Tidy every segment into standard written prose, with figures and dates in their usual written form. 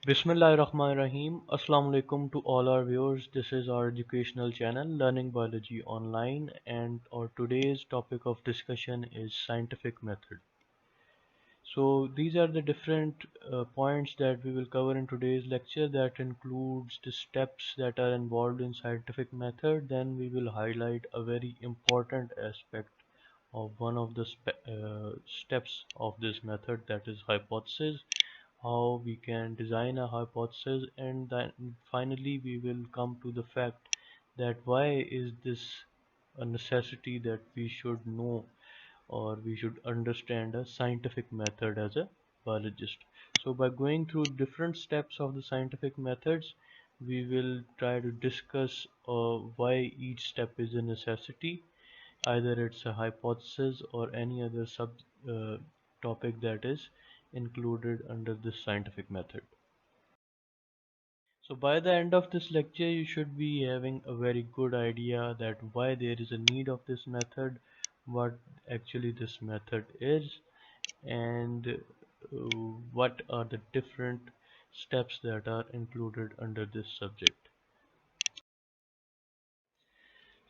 Bismillahirrahmanirrahim. Assalamu alaikum to all our viewers. This is our educational channel Learning Biology Online, and our today's topic of discussion is scientific method. So these are the different points that we will cover in today's lecture. That includes the steps that are involved in scientific method. Then we will highlight a very important aspect of one of the steps of this method, that is hypothesis, how we can design a hypothesis, and then finally we will come to the fact that why is this a necessity that we should know or we should understand a scientific method as a biologist. So by going through different steps of the scientific methods, we will try to discuss why each step is a necessity, either it's a hypothesis or any other sub topic that is included under this scientific method. So by the end of this lecture, you should be having a very good idea that why there is a need of this method, what actually this method is, and what are the different steps that are included under this subject.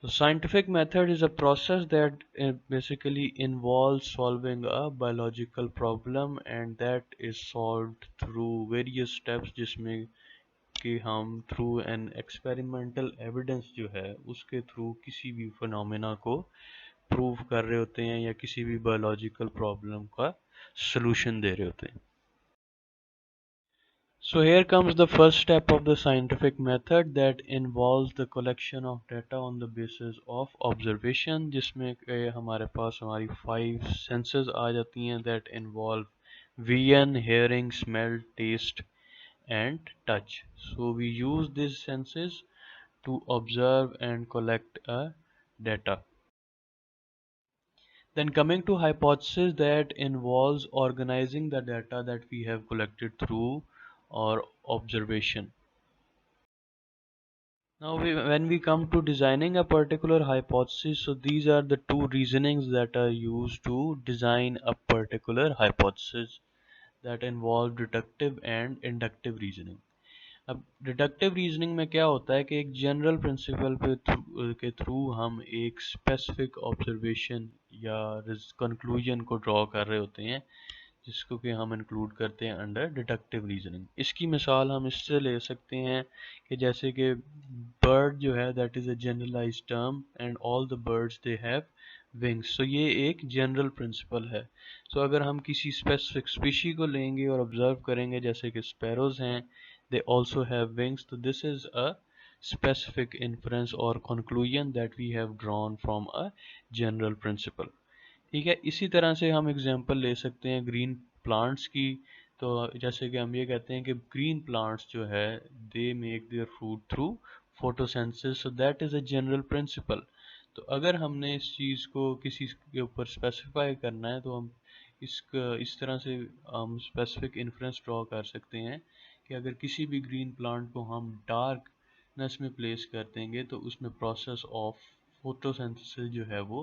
So scientific method is a process that basically involves solving a biological problem, and that is solved through various steps, जिसमें कि हम through an experimental evidence जो है उसके through किसी भी phenomena को prove कर रहे होते हैं या किसी भी बायोलॉजिकल प्रॉब्लम का सलूशन दे रहे होते हैं. So here comes the first step of the scientific method that involves the collection of data on the basis of observation, जिसमें हमारे पास हमारी 5 senses आ जाती हैं that involve vision, hearing, smell, taste and touch. So we use these senses to observe and collect data. Then coming to hypothesis, that involves organizing the data that we have collected through our observation. Now when we come to designing a particular hypothesis, so these are the two reasonings that are used to design a particular hypothesis, that involve deductive and inductive reasoning. अब deductive reasoning में क्या होता है कि एक general principle के through हम एक स्पेसिफिक ऑब्जर्वेशन या कंक्लूजन को ड्रॉ कर रहे होते हैं, जिसको कि हम इंक्लूड करते हैं अंडर डिडक्टिव रीजनिंग. इसकी मिसाल हम इससे ले सकते हैं कि जैसे कि बर्ड जो है that is a generalized term and all the birds they have wings. So ये एक जनरल प्रिंसिपल है. सो अगर हम किसी स्पेसिफिक स्पीशी को लेंगे और ऑब्जर्व करेंगे, जैसे कि स्पैरोज हैं, they also have wings, so this is a specific inference or conclusion that we have drawn from a general principle. ठीक है, इसी तरह से हम एग्जांपल ले सकते हैं ग्रीन प्लांट्स की. तो जैसे कि हम ये कहते हैं कि ग्रीन प्लांट्स जो है they make their food through photosynthesis, so that is a general principle. तो अगर हमने इस चीज़ को किसी के ऊपर स्पेसिफाई करना है, तो हम इस तरह से हम स्पेसिफिक इन्फ्रेंस ड्रॉ कर सकते हैं कि अगर किसी भी ग्रीन प्लांट को हम डार्कनेस में प्लेस कर देंगे तो उसमें प्रोसेस ऑफ फोटोसिंथेसिस जो है वो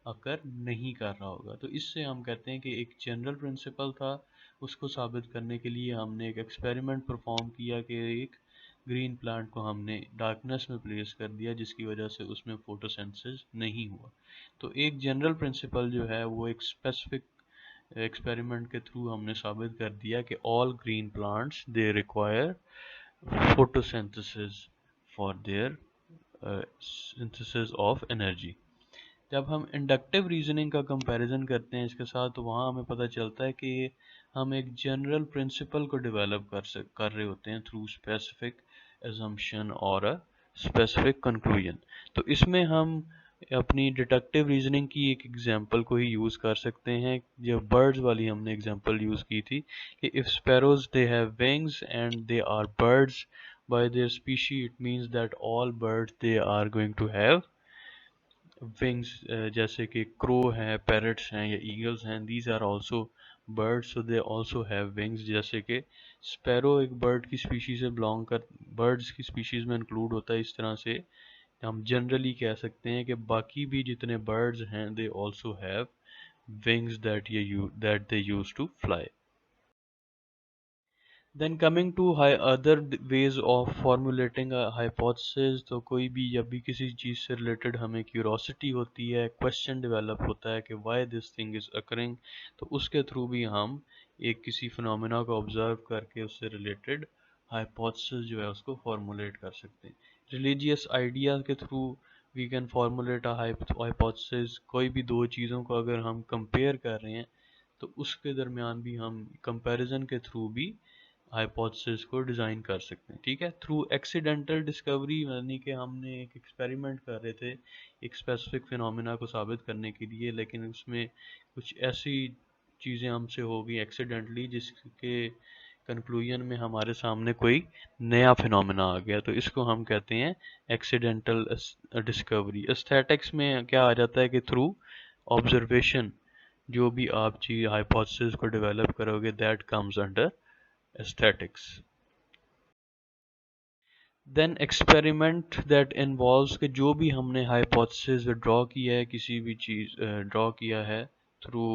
अकर नहीं कर रहा होगा. तो इससे हम कहते हैं कि एक जनरल प्रिंसिपल था, उसको साबित करने के लिए हमने एक एक्सपेरिमेंट परफॉर्म किया कि एक ग्रीन प्लांट को हमने डार्कनेस में प्लेस कर दिया, जिसकी वजह से उसमें फोटोसिंथेसिस नहीं हुआ. तो एक जनरल प्रिंसिपल जो है वो एक स्पेसिफिक एक्सपेरिमेंट के थ्रू हमने साबित कर दिया कि all green plants they require photosynthesis for their synthesis of energy. जब हम इंडक्टिव रीजनिंग का कंपैरिजन करते हैं इसके साथ, तो वहाँ हमें पता चलता है कि हम एक जनरल प्रिंसिपल को डेवलप कर रहे होते हैं थ्रू स्पेसिफिक एजम्पशन और अ स्पेसिफिक कंक्लूजन. तो इसमें हम अपनी डिडक्टिव रीजनिंग की एक एग्जांपल को ही यूज़ कर सकते हैं. जो बर्ड्स वाली हमने एग्जांपल यूज़ की थी कि if sparrows they have wings and they are birds by their species, it means that all birds they are going to have wings. जैसे कि क्रो हैं, पैरट्स हैं या ईगल्स हैं, these are also birds, so they also have wings. जैसे कि sparrow एक bird की स्पीशीज से बिलोंग कर बर्ड्स की स्पीशीज में इंक्लूड होता है. इस तरह से हम जनरली कह सकते हैं कि बाकी भी जितने बर्ड्स हैं they also have wings that they use to fly. Then coming to other ways of formulating a hypothesis, तो कोई भी जब भी किसी चीज़ से रिलेटेड हमें क्यूरोसिटी होती है, क्वेश्चन डेवलप होता है कि why this thing is occurring, तो उसके थ्रू भी हम एक किसी फिनोमेना को ऑब्जर्व करके उससे रिलेटेड हाइपोथेसिस जो है उसको फॉर्मुलेट कर सकते हैं। रिलीजियस आइडिया के through we can formulate a hypothesis. कोई भी दो चीज़ों को अगर हम कंपेयर कर रहे हैं तो उसके दरमियान भी हम कंपैरिजन के थ्रू भी हाइपोथेसिस को डिज़ाइन कर सकते हैं। ठीक है, थ्रू एक्सीडेंटल डिस्कवरी, यानी कि हमने एक एक्सपेरिमेंट कर रहे थे एक स्पेसिफिक फिनोमेना को साबित करने के लिए, लेकिन उसमें कुछ ऐसी चीज़ें हमसे हो गई एक्सीडेंटली जिसके कंक्लूजन में हमारे सामने कोई नया फिनोमेना आ गया, तो इसको हम कहते हैं एक्सीडेंटल डिस्कवरी। एस्थेटिक्स में क्या आ जाता है कि थ्रू ऑब्जर्वेशन जो भी आप चीज हाइपोथेसिस को डेवलप करोगे, that comes under aesthetics. Then experiment that involves कि जो भी हमने हाइपोथेसिस ड्रॉ किया है, किसी भी चीज़ ड्रॉ किया है through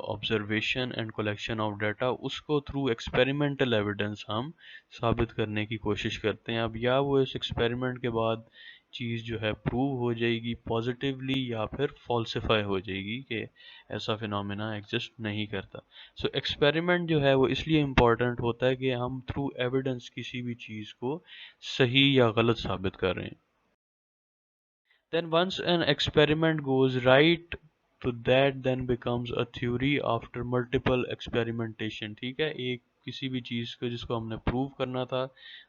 observation and collection of data, उसको थ्रू एक्सपेरिमेंटल एविडेंस हम साबित करने की कोशिश करते हैं। अब या वो इस एक्सपेरिमेंट के बाद चीज़ जो है प्रूव हो जाएगी पॉजिटिवली या फिर फॉल्सिफाई हो जाएगी कि ऐसा फिनोमेना एग्जिस्ट नहीं करता। सो एक्सपेरिमेंट जो है वो इसलिए इम्पोर्टेंट होता है कि हम थ्रू एविडेंस किसी भी चीज़ को सही या गलत साबित कर रहे हैं। Then once an experiment goes right, तो that then becomes a theory after multiple experimentation। ठीक है, एक किसी भी चीज़ को जिसको हमने प्रूव करना था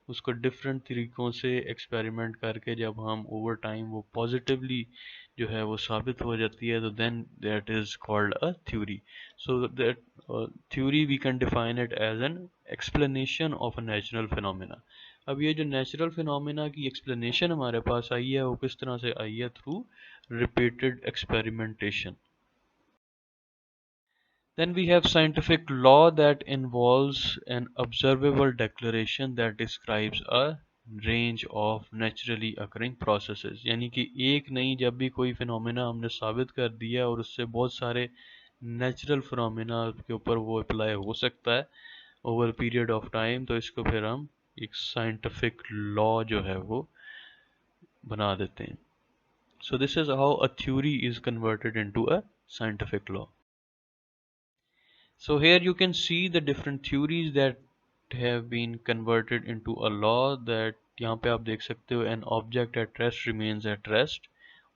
उसको डिफरेंट तरीकों से एक्सपेरिमेंट करके जब हम ओवर टाइम वो पॉजिटिवली जो है वो साबित हो जाती है, तो then that is called a theory. So that theory we can define it as an explanation of a natural phenomena. अब ये जो नेचुरल फिनोमेना की एक्सप्लेनेशन हमारे पास आई है वो किस तरह से आई है? Through repeated experimentation. Then we have scientific law that involves an observable declaration that describes a range of naturally occurring processes। यानी कि एक नहीं, जब भी कोई फिनोमेना हमने साबित कर दिया और उससे बहुत सारे नेचुरल फिनोमेना के ऊपर वो अप्लाई हो सकता है ओवर पीरियड ऑफ टाइम, तो इसको फिर हम एक साइंटिफिक लॉ जो है वो बना देते हैं। So this is how a theory is converted into a scientific law. So here you can see the different theories that have been converted into a law। that यहाँ पे आप देख सकते हो an object at rest remains at rest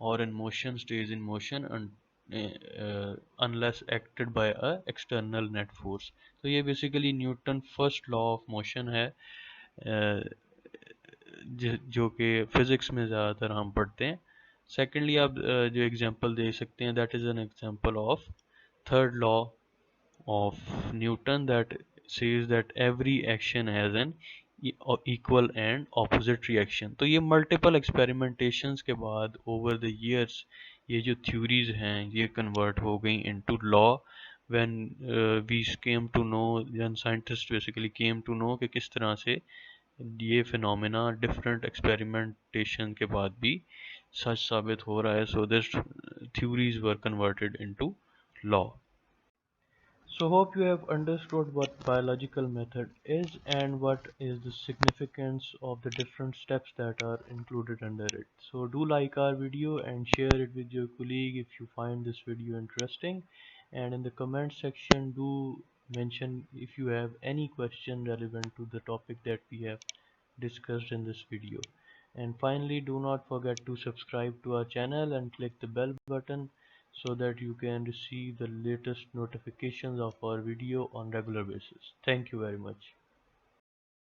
or in motion stays in motion unless acted by a external net force। तो ये basically Newton first law of motion है जो कि फिजिक्स में ज़्यादातर हम पढ़ते हैं। सेकेंडली आप जो एग्जांपल दे सकते हैं that is an example of third law of Newton that says that every action has an equal and opposite reaction। तो ये multiple experimentations के बाद over the years ये जो theories हैं ये convert हो गई into law when we came to know, when scientists basically came to know कि किस तरह से ये phenomena different experimentation के बाद भी सच साबित हो रहा है। so this theories were converted into law। So hope you have understood what biological method is and what is the significance of the different steps that are included under it. So do like our video and share it with your colleague if you find this video interesting, and in the comment section do mention if you have any question relevant to the topic that we have discussed in this video. And finally, do not forget to subscribe to our channel and click the bell button so that you can receive the latest notifications of our video on regular basis. Thank you very much.